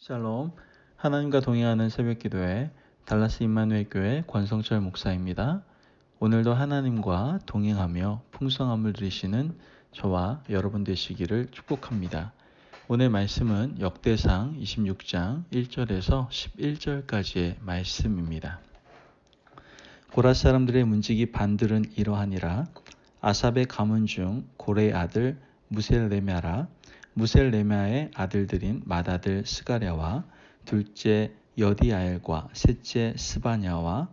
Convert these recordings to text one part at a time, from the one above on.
샬롬, 하나님과 동행하는 새벽기도회 달라스 임마누엘 교회 권성철 목사입니다. 오늘도 하나님과 동행하며 풍성함을 누리시는 저와 여러분 되시기를 축복합니다. 오늘 말씀은 역대상 26장 1절에서 11절까지의 말씀입니다. 고라 사람들의 문지기 반들은 이러하니라. 아삽의 가문 중 고레의 아들 무셀레메라, 무셀레메아의 아들들인 맏아들 스가랴와 둘째 여디아엘과 셋째 스바랴와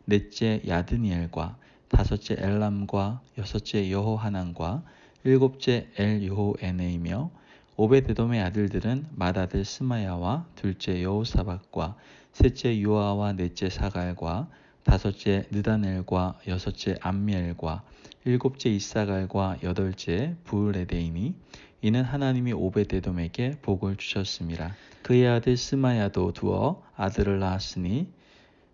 넷째 야드니엘과 다섯째 엘람과 여섯째 여호하난과 일곱째 엘요호에네이며 오벳에돔의 아들들은 맏아들 스마야와 둘째 여호사밧과 셋째 요아와 넷째 사갈과 다섯째 느다넬과 여섯째 암미엘과 일곱째 이사갈과 여덟째 부울레데이니 이는 하나님이 오벳에돔에게 복을 주셨음이라. 그의 아들 스마야도 두어 아들을 낳았으니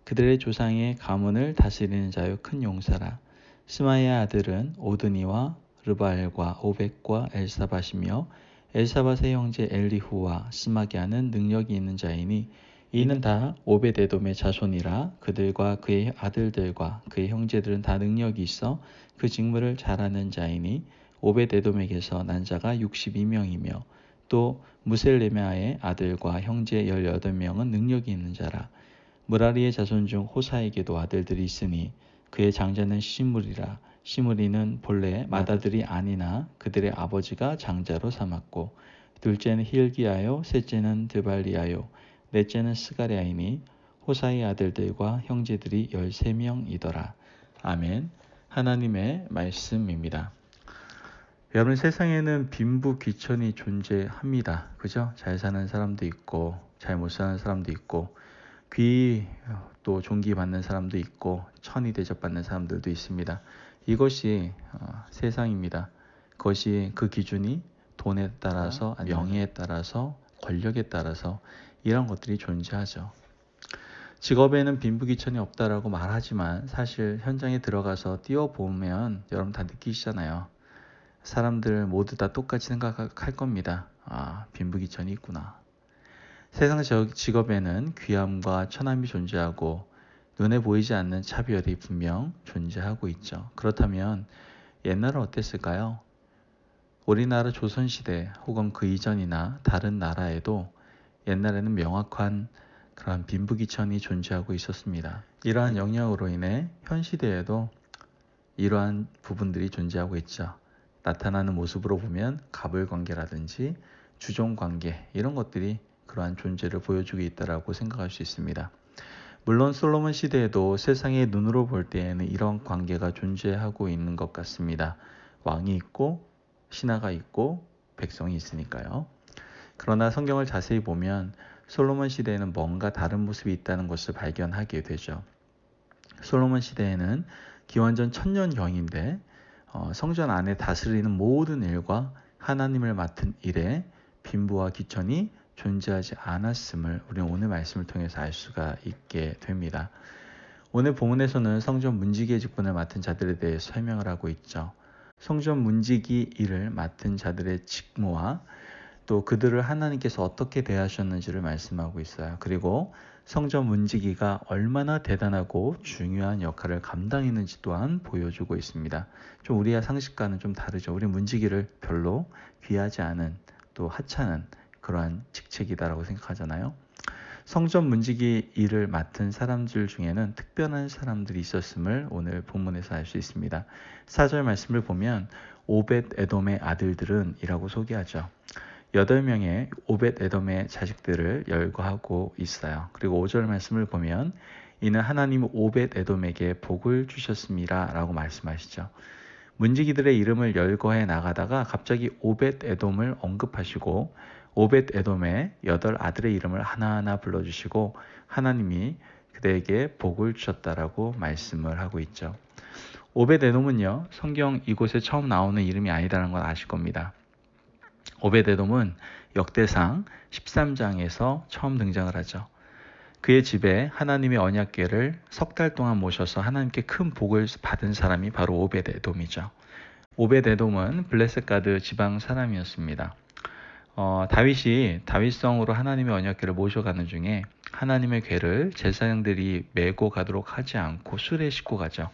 그들의 조상의 가문을 다스리는 자요 큰 용사라. 스마야의 아들은 오드니와 르바엘과 오벳과 엘사밧이며 엘사밧의 형제 엘리후와 스마기아는 능력이 있는 자이니 이는 다 오벳에돔의 자손이라. 그들과 그의 아들들과 그의 형제들은 다 능력이 있어 그 직무를 잘하는 자이니 오벳에돔에게서 난 자가 62명이며 또 무셀레메아의 아들과 형제 18명은 능력이 있는 자라. 무라리의 자손 중 호사에게도 아들들이 있으니 그의 장자는 시므리라. 시므리는 본래 맏아들이 아니나 그들의 아버지가 장자로 삼았고 둘째는 힐기야요 셋째는 드발리야요 넷째는 스가랴이니 호사의 아들들과 형제들이 13명이더라. 아멘. 하나님의 말씀입니다. 여러분, 세상에는 빈부귀천이 존재합니다. 그죠? 잘 사는 사람도 있고 잘 못 사는 사람도 있고 귀 또 존귀받는 사람도 있고 천이 대접받는 사람들도 있습니다. 이것이 세상입니다. 그것이 그 기준이 돈에 따라서 명예에 따라서 권력에 따라서 이런 것들이 존재하죠. 직업에는 빈부귀천이 없다라고 말하지만 사실 현장에 들어가서 뛰어보면 여러분 다 느끼시잖아요. 사람들 모두 다 똑같이 생각할 겁니다. 빈부귀천이 있구나. 세상 직업에는 귀함과 천함이 존재하고 눈에 보이지 않는 차별이 분명 존재하고 있죠. 그렇다면 옛날은 어땠을까요? 우리나라 조선시대 혹은 그 이전이나 다른 나라에도 옛날에는 명확한 그런 빈부귀천이 존재하고 있었습니다. 이러한 영향으로 인해 현 시대에도 이러한 부분들이 존재하고 있죠. 나타나는 모습으로 보면 갑을관계라든지 주종관계 이런 것들이 그러한 존재를 보여주고 있다고 생각할 수 있습니다. 물론 솔로몬 시대에도 세상의 눈으로 볼 때에는 이런 관계가 존재하고 있는 것 같습니다. 왕이 있고 신하가 있고 백성이 있으니까요. 그러나 성경을 자세히 보면 솔로몬 시대에는 뭔가 다른 모습이 있다는 것을 발견하게 되죠. 솔로몬 시대에는 기원전 1000년경인데 성전 안에 다스리는 모든 일과 하나님을 맡은 일에 빈부와 귀천이 존재하지 않았음을 우리는 오늘 말씀을 통해서 알 수가 있게 됩니다. 오늘 본문에서는 성전 문지기의 직분을 맡은 자들에 대해서 설명을 하고 있죠. 성전 문지기 일을 맡은 자들의 직무와 또 그들을 하나님께서 어떻게 대하셨는지를 말씀하고 있어요. 그리고 성전 문지기가 얼마나 대단하고 중요한 역할을 감당했는지 또한 보여주고 있습니다. 좀 우리의 상식과는 좀 다르죠. 우리 문지기를 별로 귀하지 않은 또 하찮은 그러한 직책이다라고 생각하잖아요. 성전 문지기 일을 맡은 사람들 중에는 특별한 사람들이 있었음을 오늘 본문에서 알 수 있습니다. 4절 말씀을 보면 오벳에돔의 아들들은 이라고 소개하죠. 8명의 오벳에돔의 자식들을 열거하고 있어요. 그리고 5절 말씀을 보면 이는 하나님 오벳에돔에게 복을 주셨습니다 라고 말씀하시죠. 문지기들의 이름을 열거해 나가다가 갑자기 오벳에돔을 언급하시고 오벳에돔의 8 아들의 이름을 하나하나 불러주시고 하나님이 그들에게 복을 주셨다라고 말씀을 하고 있죠. 오벳에돔은요, 성경 이곳에 처음 나오는 이름이 아니다라는 걸 아실 겁니다. 오벳에돔은 역대상 13장에서 처음 등장을 하죠. 그의 집에 하나님의 언약궤를 석 달 동안 모셔서 하나님께 큰 복을 받은 사람이 바로 오벳에돔이죠. 오벳에돔은 블레셋가드 지방 사람이었습니다. 다윗이 다윗성으로 하나님의 언약궤를 모셔가는 중에 하나님의 궤를 제사장들이 메고 가도록 하지 않고 수레에 싣고 가죠.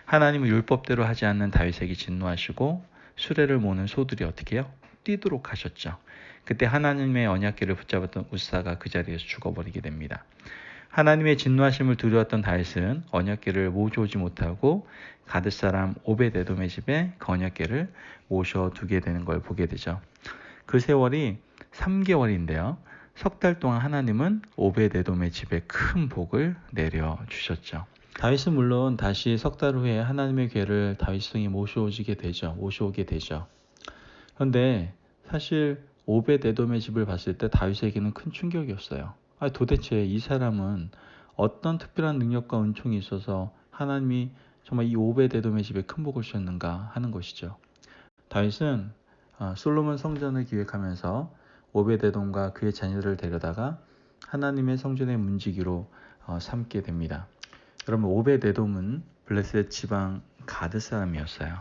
하나님은 율법대로 하지 않는 다윗에게 진노하시고 수레를 모는 소들이 어떻게 해요? 뛰도록 하셨죠. 그때 하나님의 언약궤를 붙잡았던 우사가 그 자리에서 죽어버리게 됩니다. 하나님의 진노하심을 두려웠던 다윗은 언약궤를 모셔오지 못하고 가드 사람 오벳에돔의 집에 그 언약궤를 모셔두게 되는 걸 보게 되죠. 그 세월이 3개월인데요. 석 달 동안 하나님은 오벳에돔의 집에 큰 복을 내려주셨죠. 다윗은 물론 다시 석 달 후에 하나님의 궤를 다윗성에 모셔오게 되죠. 그런데 사실 오벳에돔의 집을 봤을 때 다윗에게는 큰 충격이었어요. 도대체 이 사람은 어떤 특별한 능력과 은총이 있어서 하나님이 정말 이 오벳에돔의 집에 큰 복을 주셨는가 하는 것이죠. 다윗은 솔로몬 성전을 기획하면서 오벳에돔과 그의 자녀들을 데려다가 하나님의 성전의 문지기로 삼게 됩니다. 여러분, 오벳에돔은 블레셋 지방 가드 사람이었어요.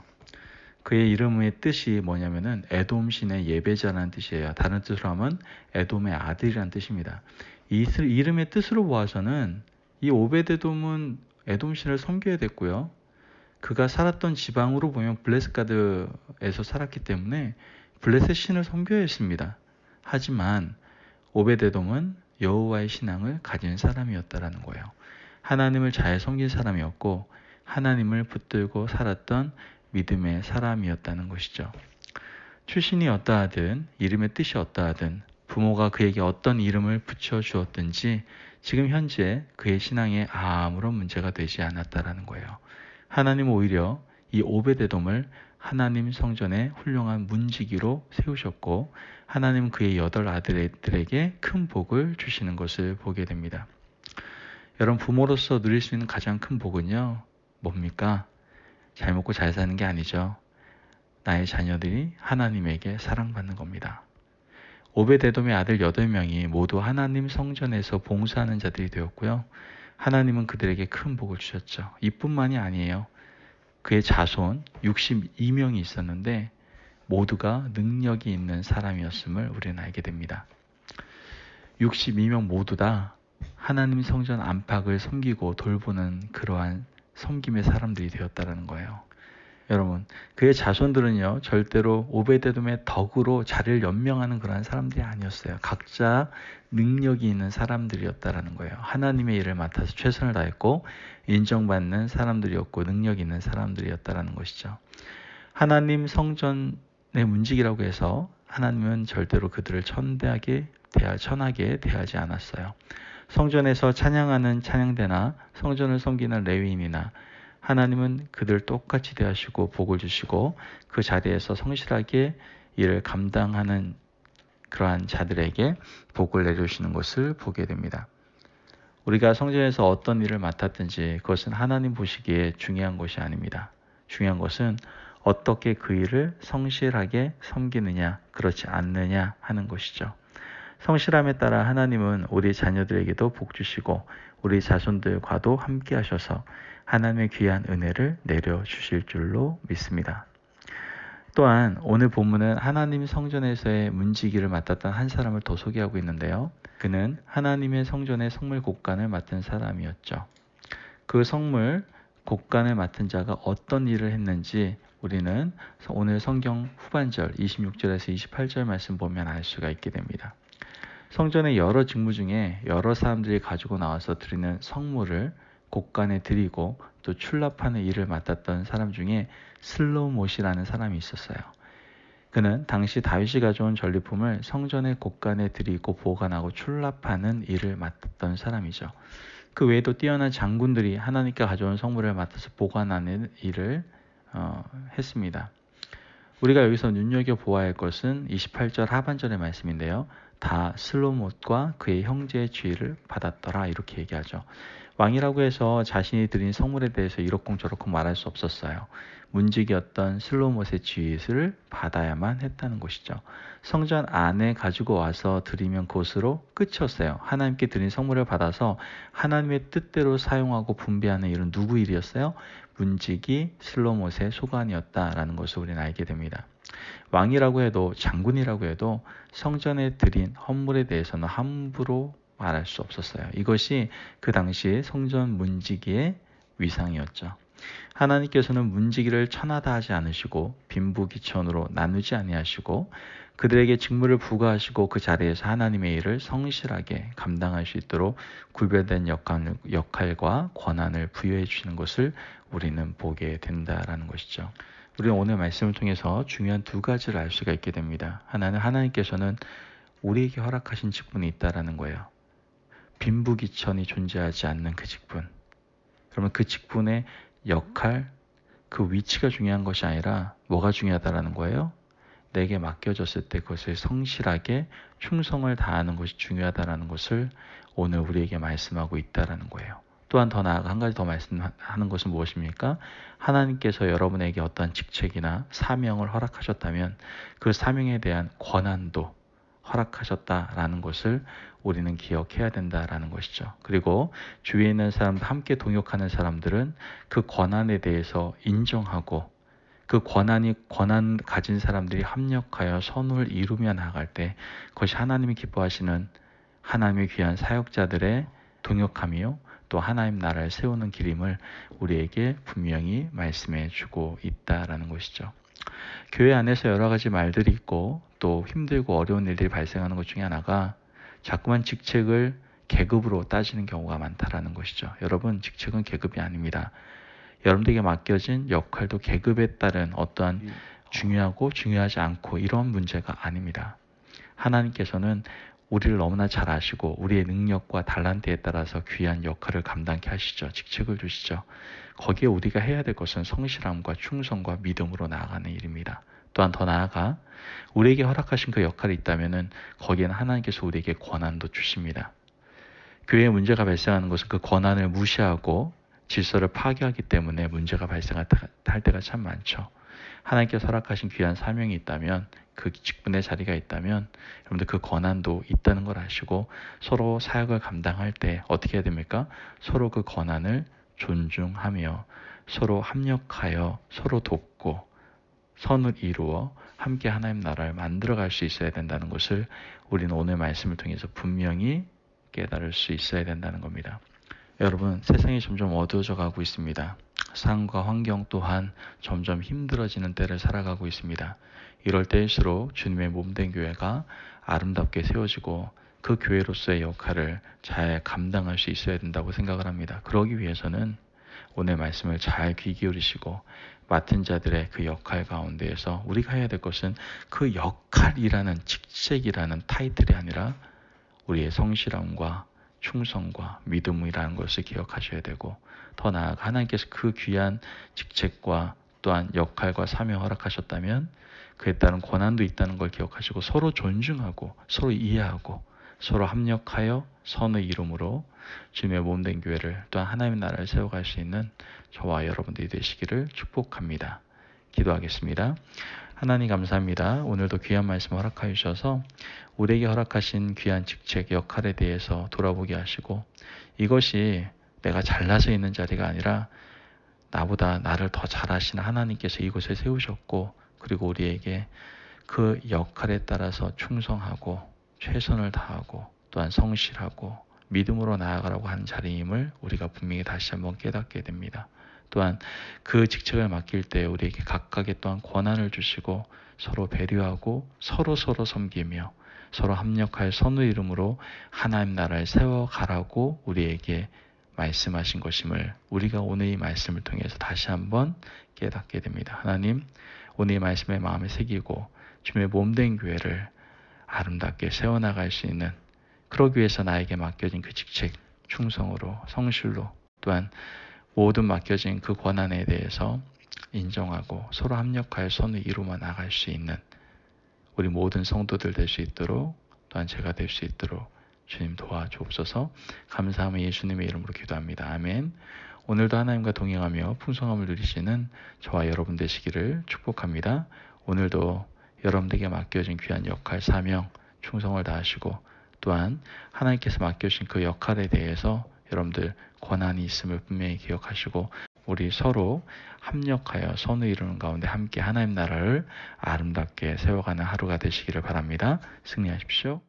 그의 이름의 뜻이 뭐냐면은 에돔 신의 예배자라는 뜻이에요. 다른 뜻으로 하면 에돔의 아들이라는 뜻입니다. 이 이름의 뜻으로 보아서는 이 오벳에돔은 에돔 신을 섬겨야 됐고요. 그가 살았던 지방으로 보면 블레셋 가드에서 살았기 때문에 블레셋 신을 섬겨야 했습니다. 하지만 오벳에돔은 여호와의 신앙을 가진 사람이었다라는 거예요. 하나님을 잘 섬긴 사람이었고 하나님을 붙들고 살았던 믿음의 사람이었다는 것이죠. 출신이 어떠하든 이름의 뜻이 어떠하든 부모가 그에게 어떤 이름을 붙여주었든지 지금 현재 그의 신앙에 아무런 문제가 되지 않았다라는 거예요. 하나님은 오히려 이 오벳에돔을 하나님 성전의 훌륭한 문지기로 세우셨고 하나님은 그의 8 아들들에게 큰 복을 주시는 것을 보게 됩니다. 여러분, 부모로서 누릴 수 있는 가장 큰 복은요, 뭡니까? 잘 먹고 잘 사는 게 아니죠. 나의 자녀들이 하나님에게 사랑받는 겁니다. 오벳에돔의 아들 8명이 모두 하나님 성전에서 봉사하는 자들이 되었고요. 하나님은 그들에게 큰 복을 주셨죠. 이뿐만이 아니에요. 그의 자손 62명이 있었는데 모두가 능력이 있는 사람이었음을 우리는 알게 됩니다. 62명 모두 다 하나님 성전 안팎을 섬기고 돌보는 그러한 섬김의 사람들이 되었다는 거예요. 여러분, 그의 자손들은요, 절대로 오벳에돔의 덕으로 자리를 연명하는 그러한 사람들이 아니었어요. 각자 능력이 있는 사람들이었다라는 거예요. 하나님의 일을 맡아서 최선을 다했고 인정받는 사람들이었고 능력 있는 사람들이었다라는 것이죠. 하나님 성전의 문지기라고 해서 하나님은 절대로 그들을 천하게 대하지 않았어요. 성전에서 찬양하는 찬양대나 성전을 섬기는 레위인이나 하나님은 그들 똑같이 대하시고 복을 주시고 그 자리에서 성실하게 일을 감당하는 그러한 자들에게 복을 내려주시는 것을 보게 됩니다. 우리가 성전에서 어떤 일을 맡았든지 그것은 하나님 보시기에 중요한 것이 아닙니다. 중요한 것은 어떻게 그 일을 성실하게 섬기느냐, 그렇지 않느냐 하는 것이죠. 성실함에 따라 하나님은 우리 자녀들에게도 복 주시고 우리 자손들과도 함께 하셔서 하나님의 귀한 은혜를 내려주실 줄로 믿습니다. 또한 오늘 본문은 하나님 성전에서의 문지기를 맡았던 한 사람을 더 소개하고 있는데요. 그는 하나님의 성전의 성물 곡간을 맡은 사람이었죠. 그 성물 곡간을 맡은 자가 어떤 일을 했는지 우리는 오늘 성경 후반절 26절에서 28절 말씀 보면 알 수가 있게 됩니다. 성전의 여러 직무 중에 여러 사람들이 가지고 나와서 드리는 성물을 곡간에 드리고 또 출납하는 일을 맡았던 사람 중에 슬로못이라는 사람이 있었어요. 그는 당시 다윗이 가져온 전리품을 성전의 곡간에 드리고 보관하고 출납하는 일을 맡았던 사람이죠. 그 외에도 뛰어난 장군들이 하나님께 가져온 성물을 맡아서 보관하는 일을 했습니다. 우리가 여기서 눈여겨보아야 할 것은 28절 하반절의 말씀인데요. 다 슬로못과 그의 형제의 지위를 받았더라 이렇게 얘기하죠. 왕이라고 해서 자신이 드린 성물에 대해서 이러쿵저러쿵 말할 수 없었어요. 문지기였던 슬로못의 지위를 받아야만 했다는 것이죠. 성전 안에 가지고 와서 드리면 그것으로 끝이었어요. 하나님께 드린 성물을 받아서 하나님의 뜻대로 사용하고 분배하는 일은 누구 일이었어요? 문지기 슬로못의 소관이었다라는 것을 우리는 알게 됩니다. 왕이라고 해도 장군이라고 해도 성전에 드린 헌물에 대해서는 함부로 말할 수 없었어요. 이것이 그 당시에 성전 문지기의 위상이었죠. 하나님께서는 문지기를 천하다 하지 않으시고 빈부귀천으로 나누지 아니하시고 그들에게 직무를 부과하시고 그 자리에서 하나님의 일을 성실하게 감당할 수 있도록 구별된 역할과 권한을 부여해 주시는 것을 우리는 보게 된다라는 것이죠. 우리는 오늘 말씀을 통해서 중요한 두 가지를 알 수가 있게 됩니다. 하나는 하나님께서는 우리에게 허락하신 직분이 있다라는 거예요. 빈부귀천이 존재하지 않는 그 직분. 그러면 그 직분의 역할, 그 위치가 중요한 것이 아니라 뭐가 중요하다라는 거예요? 내게 맡겨졌을 때 그것을 성실하게 충성을 다하는 것이 중요하다라는 것을 오늘 우리에게 말씀하고 있다라는 거예요. 또한 더 나아가 한 가지 더 말씀하는 것은 무엇입니까? 하나님께서 여러분에게 어떤 직책이나 사명을 허락하셨다면 그 사명에 대한 권한도 허락하셨다라는 것을 우리는 기억해야 된다라는 것이죠. 그리고 주위에 있는 사람들, 함께 동역하는 사람들은 그 권한에 대해서 인정하고 그 권한 가진 사람들이 합력하여 선을 이루며 나아갈 때 그것이 하나님이 기뻐하시는 하나님의 귀한 사역자들의 동역함이요. 또 하나님 나라를 세우는 길임을 우리에게 분명히 말씀해 주고 있다라는 것이죠. 교회 안에서 여러 가지 말들이 있고 또 힘들고 어려운 일들이 발생하는 것 중에 하나가 자꾸만 직책을 계급으로 따지는 경우가 많다라는 것이죠. 여러분, 직책은 계급이 아닙니다. 여러분들에게 맡겨진 역할도 계급에 따른 어떠한 중요하고 중요하지 않고 이런 문제가 아닙니다. 하나님께서는 우리를 너무나 잘 아시고 우리의 능력과 달란트에 따라서 귀한 역할을 감당케 하시죠. 직책을 주시죠. 거기에 우리가 해야 될 것은 성실함과 충성과 믿음으로 나아가는 일입니다. 또한 더 나아가 우리에게 허락하신 그 역할이 있다면 거기에는 하나님께서 우리에게 권한도 주십니다. 교회에 문제가 발생하는 것은 그 권한을 무시하고 질서를 파괴하기 때문에 문제가 발생할 때가 참 많죠. 하나님께서 허락하신 귀한 사명이 있다면 그 직분의 자리가 있다면 여러분들 그 권한도 있다는 걸 아시고 서로 사역을 감당할 때 어떻게 해야 됩니까? 서로 그 권한을 존중하며 서로 합력하여 서로 돕고 선을 이루어 함께 하나님 나라를 만들어갈 수 있어야 된다는 것을 우리는 오늘 말씀을 통해서 분명히 깨달을 수 있어야 된다는 겁니다. 여러분, 세상이 점점 어두워져 가고 있습니다. 삶과 환경 또한 점점 힘들어지는 때를 살아가고 있습니다. 이럴 때일수록 주님의 몸된 교회가 아름답게 세워지고 그 교회로서의 역할을 잘 감당할 수 있어야 된다고 생각을 합니다. 그러기 위해서는 오늘 말씀을 잘 귀 기울이시고 맡은 자들의 그 역할 가운데에서 우리가 해야 될 것은 그 역할이라는 직책이라는 타이틀이 아니라 우리의 성실함과 충성과 믿음이라는 것을 기억하셔야 되고 더 나아가 하나님께서 그 귀한 직책과 또한 역할과 사명 허락하셨다면 그에 따른 권한도 있다는 걸 기억하시고 서로 존중하고 서로 이해하고 서로 합력하여 선의 이름으로 주님의 몸된 교회를 또한 하나님의 나라를 세워갈 수 있는 저와 여러분들이 되시기를 축복합니다. 기도하겠습니다. 하나님 감사합니다. 오늘도 귀한 말씀 허락하여 주셔서 우리에게 허락하신 귀한 직책, 역할에 대해서 돌아보게 하시고 이것이 내가 잘나서 있는 자리가 아니라 나보다 나를 더 잘하시는 하나님께서 이곳에 세우셨고 그리고 우리에게 그 역할에 따라서 충성하고 최선을 다하고 또한 성실하고 믿음으로 나아가라고 하는 자리임을 우리가 분명히 다시 한번 깨닫게 됩니다. 또한 그 직책을 맡길 때 우리에게 각각의 또한 권한을 주시고 서로 배려하고 서로 섬기며 서로 합력하여 선의 이름으로 하나님 나라를 세워가라고 우리에게 말씀하신 것임을 우리가 오늘 이 말씀을 통해서 다시 한번 깨닫게 됩니다. 하나님, 오늘 이 말씀에 마음에 새기고 주님의 몸된 교회를 아름답게 세워나갈 수 있는 그러기 위해서 나에게 맡겨진 그 직책 충성으로 성실로 또한 모든 맡겨진 그 권한에 대해서 인정하고 서로 합력하여 선을 이루어 나갈 수 있는 우리 모든 성도들 될 수 있도록 또한 제가 될 수 있도록 주님 도와주옵소서. 감사하며 예수님의 이름으로 기도합니다. 아멘. 오늘도 하나님과 동행하며 풍성함을 누리시는 저와 여러분 되시기를 축복합니다. 오늘도 여러분들에게 맡겨진 귀한 역할, 사명, 충성을 다하시고 또한 하나님께서 맡겨주신 그 역할에 대해서 여러분들 권한이 있음을 분명히 기억하시고 우리 서로 합력하여 선을 이루는 가운데 함께 하나님 나라를 아름답게 세워가는 하루가 되시기를 바랍니다. 승리하십시오.